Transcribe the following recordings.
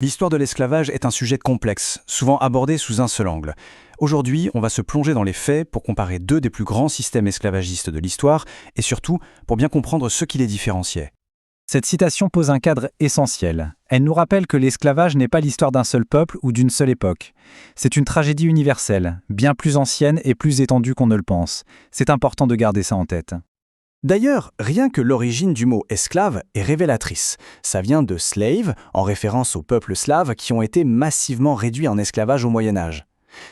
L'histoire de l'esclavage est un sujet complexe, souvent abordé sous un seul angle. Aujourd'hui, on va se plonger dans les faits pour comparer deux des plus grands systèmes esclavagistes de l'histoire et surtout pour bien comprendre ce qui les différenciait. Cette citation pose un cadre essentiel. Elle nous rappelle que l'esclavage n'est pas l'histoire d'un seul peuple ou d'une seule époque. C'est une tragédie universelle, bien plus ancienne et plus étendue qu'on ne le pense. C'est important de garder ça en tête. D'ailleurs, rien que l'origine du mot esclave est révélatrice. Ça vient de slave, en référence aux peuples slaves qui ont été massivement réduits en esclavage au Moyen-Âge.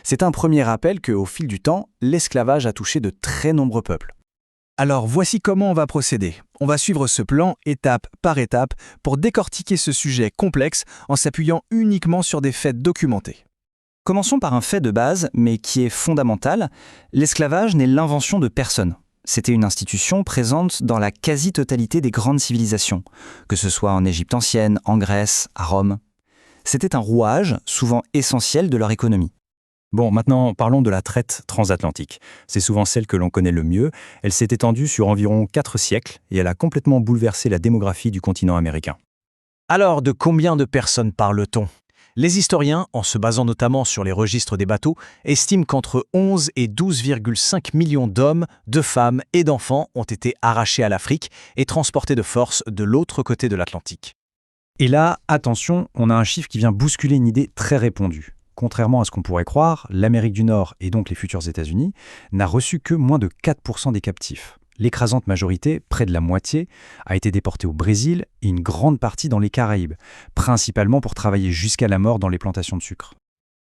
C'est un premier rappel qu'au fil du temps, l'esclavage a touché de très nombreux peuples. Alors voici comment on va procéder. On va suivre ce plan étape par étape pour décortiquer ce sujet complexe en s'appuyant uniquement sur des faits documentés. Commençons par un fait de base, mais qui est fondamental. L'esclavage n'est l'invention de personne. C'était une institution présente dans la quasi-totalité des grandes civilisations, que ce soit en Égypte ancienne, en Grèce, à Rome. C'était un rouage, souvent essentiel de leur économie. Bon, maintenant parlons de la traite transatlantique. C'est souvent celle que l'on connaît le mieux. Elle s'est étendue sur environ 4 siècles et elle a complètement bouleversé la démographie du continent américain. Alors, de combien de personnes parle-t-on? Les historiens, en se basant notamment sur les registres des bateaux, estiment qu'entre 11 et 12,5 millions d'hommes, de femmes et d'enfants ont été arrachés à l'Afrique et transportés de force de l'autre côté de l'Atlantique. Et là, attention, on a un chiffre qui vient bousculer une idée très répandue. Contrairement à ce qu'on pourrait croire, l'Amérique du Nord et donc les futurs États-Unis n'a reçu que moins de 4% des captifs. L'écrasante majorité, près de la moitié, a été déportée au Brésil et une grande partie dans les Caraïbes, principalement pour travailler jusqu'à la mort dans les plantations de sucre.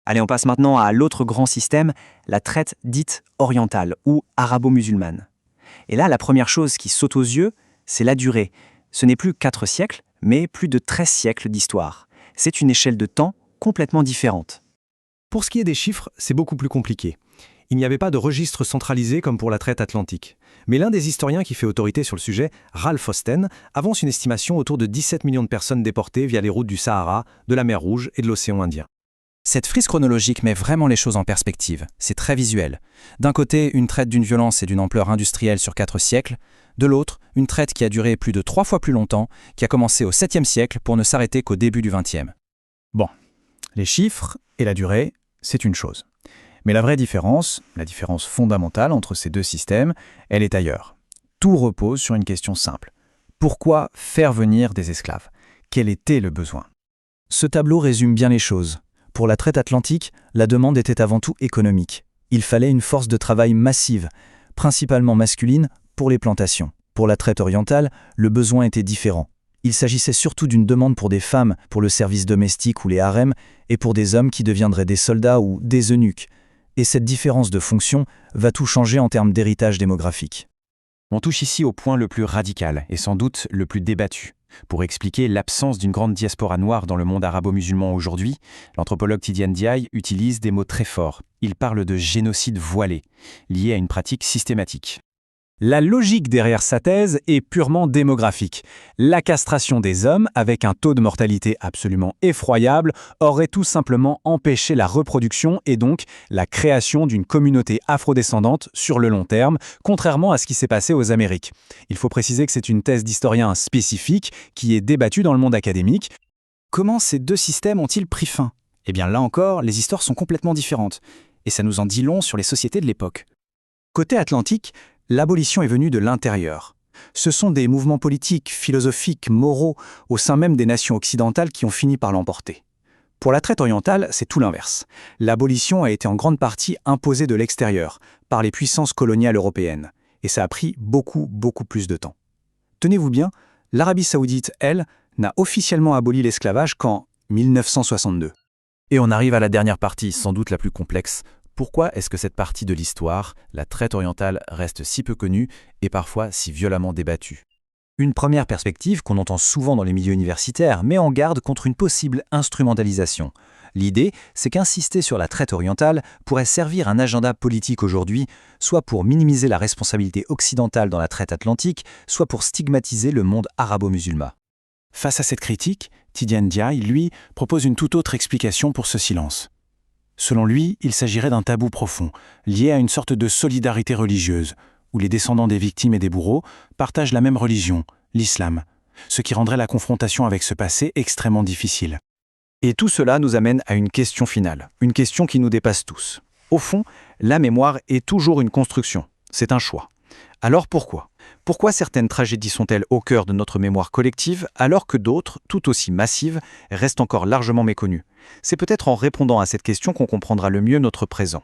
Allez, on passe maintenant à l'autre grand système, la traite dite orientale ou arabo-musulmane. Et là, la première chose qui saute aux yeux, c'est la durée. Ce n'est plus 4 siècles, mais plus de 13 siècles d'histoire. C'est une échelle de temps complètement différente. Pour ce qui est des chiffres, c'est beaucoup plus compliqué. Il n'y avait pas de registre centralisé comme pour la traite atlantique. Mais l'un des historiens qui fait autorité sur le sujet, Ralph Austen, avance une estimation autour de 17 millions de personnes déportées via les routes du Sahara, de la mer Rouge et de l'océan Indien. Cette frise chronologique met vraiment les choses en perspective. C'est très visuel. D'un côté, une traite d'une violence et d'une ampleur industrielle sur 4 siècles. De l'autre, une traite qui a duré plus de 3 fois plus longtemps, qui a commencé au 7e siècle pour ne s'arrêter qu'au début du 20e. Bon, les chiffres et la durée, c'est une chose. Mais la vraie différence, la différence fondamentale entre ces deux systèmes, elle est ailleurs. Tout repose sur une question simple. Pourquoi faire venir des esclaves? Quel était le besoin? Ce tableau résume bien les choses. Pour la traite atlantique, la demande était avant tout économique. Il fallait une force de travail massive, principalement masculine, pour les plantations. Pour la traite orientale, le besoin était différent. Il s'agissait surtout d'une demande pour des femmes, pour le service domestique ou les harems, et pour des hommes qui deviendraient des soldats ou des eunuques. Et cette différence de fonction va tout changer en termes d'héritage démographique. On touche ici au point le plus radical et sans doute le plus débattu. Pour expliquer l'absence d'une grande diaspora noire dans le monde arabo-musulman aujourd'hui, l'anthropologue Tidiane Diaye utilise des mots très forts. Il parle de génocide voilé, lié à une pratique systématique. La logique derrière sa thèse est purement démographique. La castration des hommes, avec un taux de mortalité absolument effroyable, aurait tout simplement empêché la reproduction et donc la création d'une communauté afrodescendante sur le long terme, contrairement à ce qui s'est passé aux Amériques. Il faut préciser que c'est une thèse d'historien spécifique qui est débattue dans le monde académique. Comment ces deux systèmes ont-ils pris fin? Eh bien là encore, les histoires sont complètement différentes. Et ça nous en dit long sur les sociétés de l'époque. Côté atlantique, l'abolition est venue de l'intérieur. Ce sont des mouvements politiques, philosophiques, moraux, au sein même des nations occidentales qui ont fini par l'emporter. Pour la traite orientale, c'est tout l'inverse. L'abolition a été en grande partie imposée de l'extérieur, par les puissances coloniales européennes. Et ça a pris beaucoup plus de temps. Tenez-vous bien, l'Arabie saoudite, elle, n'a officiellement aboli l'esclavage qu'en 1962. Et on arrive à la dernière partie, sans doute la plus complexe. Pourquoi est-ce que cette partie de l'histoire, la traite orientale, reste si peu connue et parfois si violemment débattue? Une première perspective qu'on entend souvent dans les milieux universitaires met en garde contre une possible instrumentalisation. L'idée, c'est qu'insister sur la traite orientale pourrait servir un agenda politique aujourd'hui, soit pour minimiser la responsabilité occidentale dans la traite atlantique, soit pour stigmatiser le monde arabo-musulman. Face à cette critique, Tidiane Diaye, lui, propose une toute autre explication pour ce silence. Selon lui, il s'agirait d'un tabou profond, lié à une sorte de solidarité religieuse, où les descendants des victimes et des bourreaux partagent la même religion, l'islam, ce qui rendrait la confrontation avec ce passé extrêmement difficile. Et tout cela nous amène à une question finale, une question qui nous dépasse tous. Au fond, la mémoire est toujours une construction, c'est un choix. Alors pourquoi ? Pourquoi certaines tragédies sont-elles au cœur de notre mémoire collective alors que d'autres, tout aussi massives, restent encore largement méconnues ? C'est peut-être en répondant à cette question qu'on comprendra le mieux notre présent.